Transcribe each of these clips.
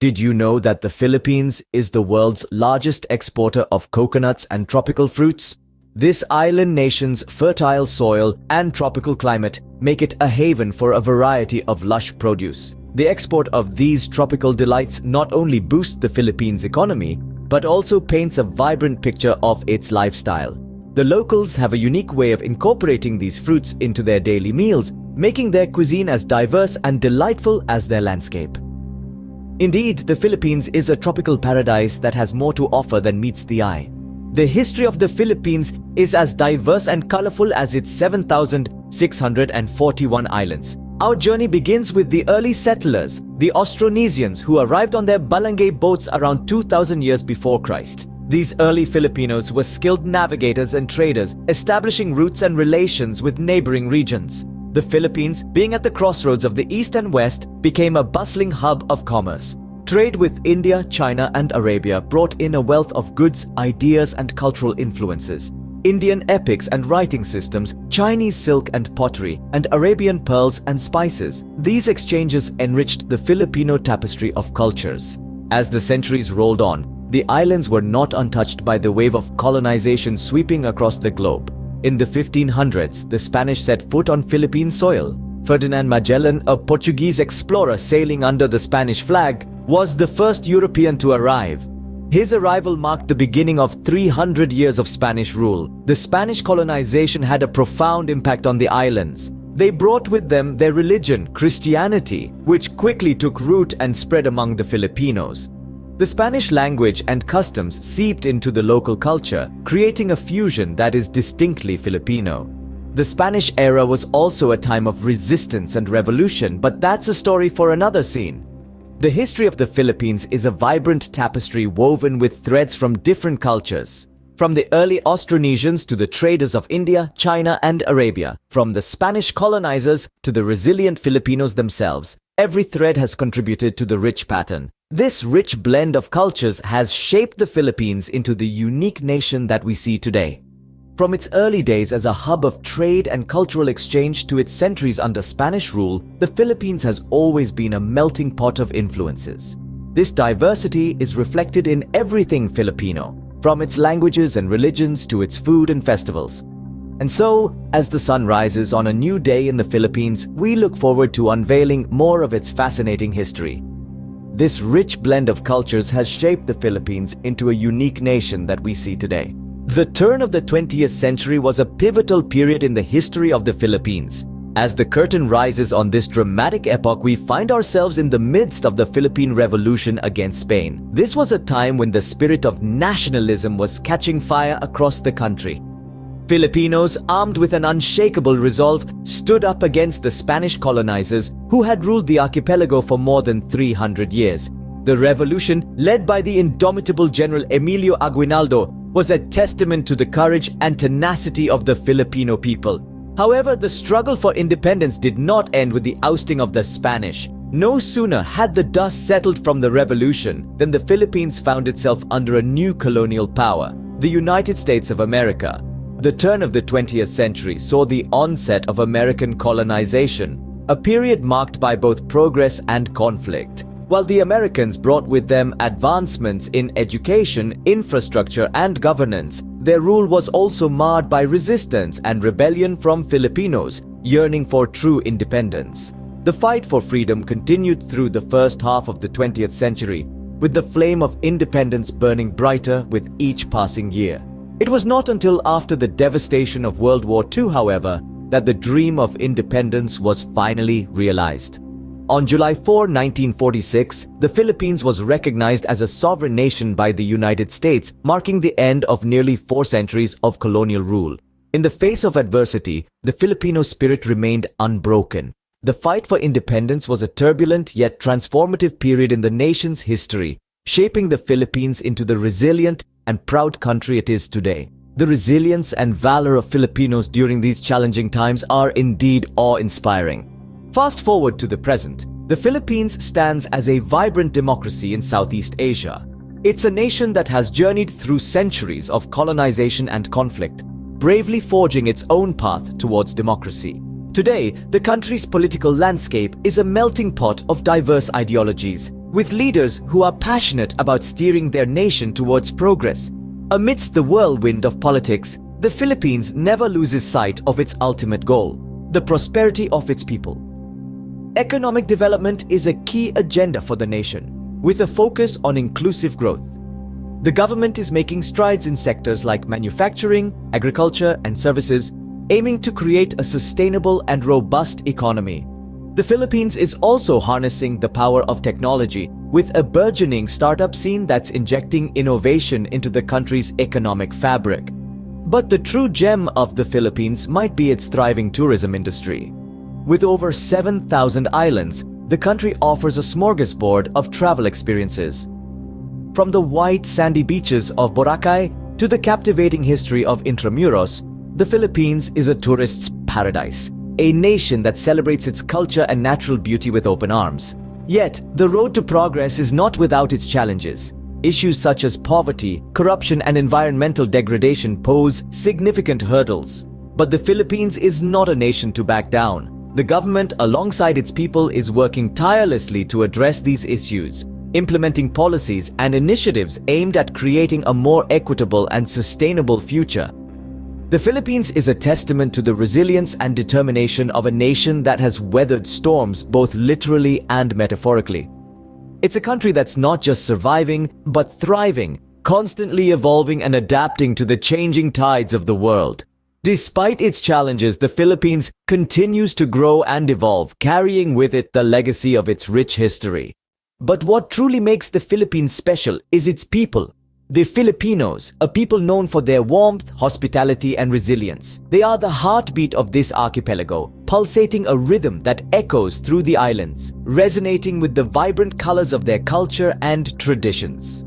Did you know that the Philippines is the world's largest exporter of coconuts and tropical fruits? This island nation's fertile soil and tropical climate make it a haven for a variety of lush produce. The export of these tropical delights not only boosts the Philippines' economy, but also paints a vibrant picture of its lifestyle. The locals have a unique way of incorporating these fruits into their daily meals, making their cuisine as diverse and delightful as their landscape. Indeed, the Philippines is a tropical paradise that has more to offer than meets the eye. The history of the Philippines is as diverse and colorful as its 7,641 islands. Our journey begins with the early settlers, the Austronesians, who arrived on their barangay boats around 2,000 years before Christ. These early Filipinos were skilled navigators and traders, establishing routes and relations with neighboring regions. The Philippines, being at the crossroads of the East and West, became a bustling hub of commerce. Trade with India, China, and Arabia brought in a wealth of goods, ideas, and cultural influences. Indian epics and writing systems, Chinese silk and pottery, and Arabian pearls and spices. These exchanges enriched the Filipino tapestry of cultures. As the centuries rolled on, the islands were not untouched by the wave of colonization sweeping across the globe. In the 1500s, the Spanish set foot on Philippine soil. Ferdinand Magellan, a Portuguese explorer sailing under the Spanish flag, was the first European to arrive. His arrival marked the beginning of 300 years of Spanish rule. The Spanish colonization had a profound impact on the islands. They brought with them their religion, Christianity, which quickly took root and spread among the Filipinos. The Spanish language and customs seeped into the local culture, creating a fusion that is distinctly Filipino. The Spanish era was also a time of resistance and revolution, but that's a story for another scene. The history of the Philippines is a vibrant tapestry woven with threads from different cultures. From the early Austronesians to the traders of India, China, and Arabia, from the Spanish colonizers to the resilient Filipinos themselves, every thread has contributed to the rich pattern. This rich blend of cultures has shaped the Philippines into the unique nation that we see today. From its early days as a hub of trade and cultural exchange to its centuries under Spanish rule, the Philippines has always been a melting pot of influences. This diversity is reflected in everything Filipino, from its languages and religions to its food and festivals. And so, as the sun rises on a new day in the Philippines, we look forward to unveiling more of its fascinating history. This rich blend of cultures has shaped the Philippines into a unique nation that we see today. The turn of the 20th century was a pivotal period in the history of the Philippines. As the curtain rises on this dramatic epoch, we find ourselves in the midst of the Philippine Revolution against Spain. This was a time when the spirit of nationalism was catching fire across the country. Filipinos, armed with an unshakable resolve, stood up against the Spanish colonizers who had ruled the archipelago for more than 300 years. The revolution, led by the indomitable General Emilio Aguinaldo, was a testament to the courage and tenacity of the Filipino people. However, the struggle for independence did not end with the ousting of the Spanish. No sooner had the dust settled from the revolution than the Philippines found itself under a new colonial power, the United States of America. The turn of the 20th century saw the onset of American colonization, a period marked by both progress and conflict. While the Americans brought with them advancements in education, infrastructure, and governance, their rule was also marred by resistance and rebellion from Filipinos yearning for true independence. The fight for freedom continued through the first half of the 20th century, with the flame of independence burning brighter with each passing year. It was not until after the devastation of World War II, however, that the dream of independence was finally realized. On July 4, 1946, the Philippines was recognized as a sovereign nation by the United States, marking the end of nearly 4 centuries of colonial rule. In the face of adversity, the Filipino spirit remained unbroken. The fight for independence was a turbulent yet transformative period in the nation's history, shaping the Philippines into the resilient and proud country it is today. The resilience and valor of Filipinos during these challenging times are indeed awe-inspiring. Fast forward to the present, the Philippines stands as a vibrant democracy in Southeast Asia. It's a nation that has journeyed through centuries of colonization and conflict, bravely forging its own path towards democracy. Today, the country's political landscape is a melting pot of diverse ideologies, with leaders who are passionate about steering their nation towards progress. Amidst the whirlwind of politics, the Philippines never loses sight of its ultimate goal: the prosperity of its people. Economic development is a key agenda for the nation, with a focus on inclusive growth. The government is making strides in sectors like manufacturing, agriculture, and services, aiming to create a sustainable and robust economy. The Philippines is also harnessing the power of technology, with a burgeoning startup scene that's injecting innovation into the country's economic fabric. But the true gem of the Philippines might be its thriving tourism industry. With over 7,000 islands, the country offers a smorgasbord of travel experiences. From the white sandy beaches of Boracay to the captivating history of Intramuros, the Philippines is a tourist's paradise, a nation that celebrates its culture and natural beauty with open arms. Yet, the road to progress is not without its challenges. Issues such as poverty, corruption, and environmental degradation pose significant hurdles. But the Philippines is not a nation to back down. The government, alongside its people, is working tirelessly to address these issues, implementing policies and initiatives aimed at creating a more equitable and sustainable future. The Philippines is a testament to the resilience and determination of a nation that has weathered storms both literally and metaphorically. It's a country that's not just surviving, but thriving, constantly evolving and adapting to the changing tides of the world. Despite its challenges, the Philippines continues to grow and evolve, carrying with it the legacy of its rich history. But what truly makes the Philippines special is its people. The Filipinos, a people known for their warmth, hospitality, and resilience. They are the heartbeat of this archipelago, pulsating a rhythm that echoes through the islands, resonating with the vibrant colors of their culture and traditions.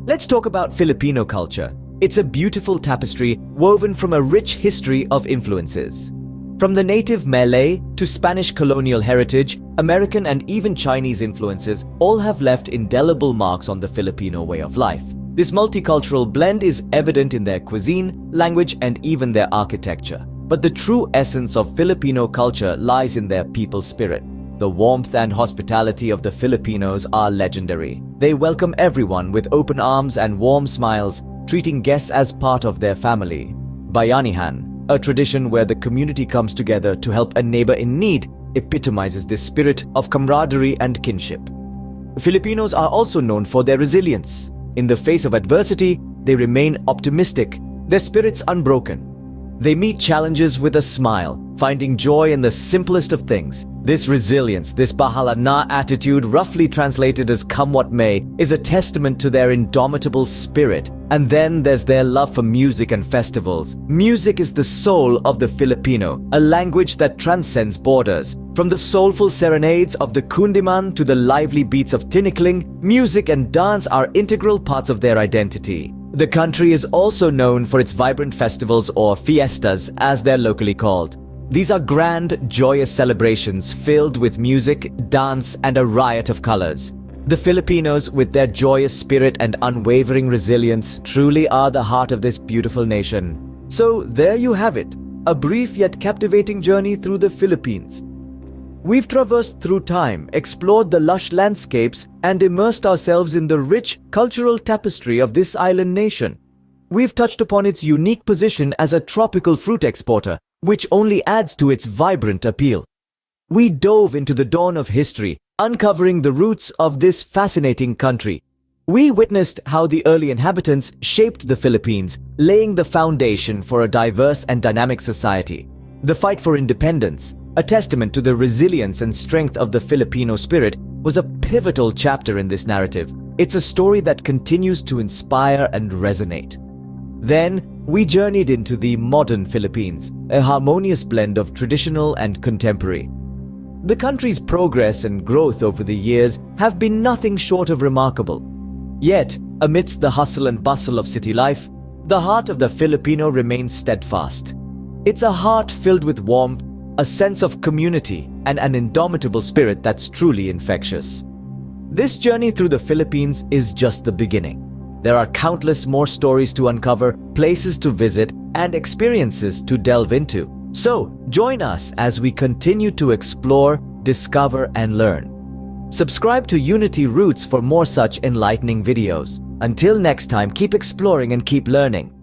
Let's talk about Filipino culture. It's a beautiful tapestry woven from a rich history of influences. From the native Malay to Spanish colonial heritage, American and even Chinese influences all have left indelible marks on the Filipino way of life. This multicultural blend is evident in their cuisine, language, and even their architecture. But the true essence of Filipino culture lies in their people spirit. The warmth and hospitality of the Filipinos are legendary. They welcome everyone with open arms and warm smiles, treating guests as part of their family. Bayanihan, a tradition where the community comes together to help a neighbor in need, epitomizes this spirit of camaraderie and kinship. Filipinos are also known for their resilience. In the face of adversity, they remain optimistic, their spirits unbroken. They meet challenges with a smile, finding joy in the simplest of things. This resilience, this bahala na attitude, roughly translated as come what may, is a testament to their indomitable spirit. And then there's their love for music and festivals. Music is the soul of the Filipino, a language that transcends borders. From the soulful serenades of the kundiman to the lively beats of tinikling, music and dance are integral parts of their identity. The country is also known for its vibrant festivals, or fiestas as they're locally called. These are grand, joyous celebrations filled with music, dance, and a riot of colors. The Filipinos, with their joyous spirit and unwavering resilience, truly are the heart of this beautiful nation. So there you have it, a brief yet captivating journey through the Philippines. We've traversed through time, explored the lush landscapes, and immersed ourselves in the rich cultural tapestry of this island nation. We've touched upon its unique position as a tropical fruit exporter, which only adds to its vibrant appeal. We dove into the dawn of history, uncovering the roots of this fascinating country. We witnessed how the early inhabitants shaped the Philippines, laying the foundation for a diverse and dynamic society. The fight for independence, a testament to the resilience and strength of the Filipino spirit, was a pivotal chapter in this narrative. It's a story that continues to inspire and resonate. Then, we journeyed into the modern Philippines, a harmonious blend of traditional and contemporary. The country's progress and growth over the years have been nothing short of remarkable. Yet, amidst the hustle and bustle of city life, the heart of the Filipino remains steadfast. It's a heart filled with warmth, a sense of community, and an indomitable spirit that's truly infectious. This journey through the Philippines is just the beginning. There are countless more stories to uncover, places to visit, and experiences to delve into. So, join us as we continue to explore, discover, and learn. Subscribe to UnityRoots for more such enlightening videos. Until next time, keep exploring and keep learning.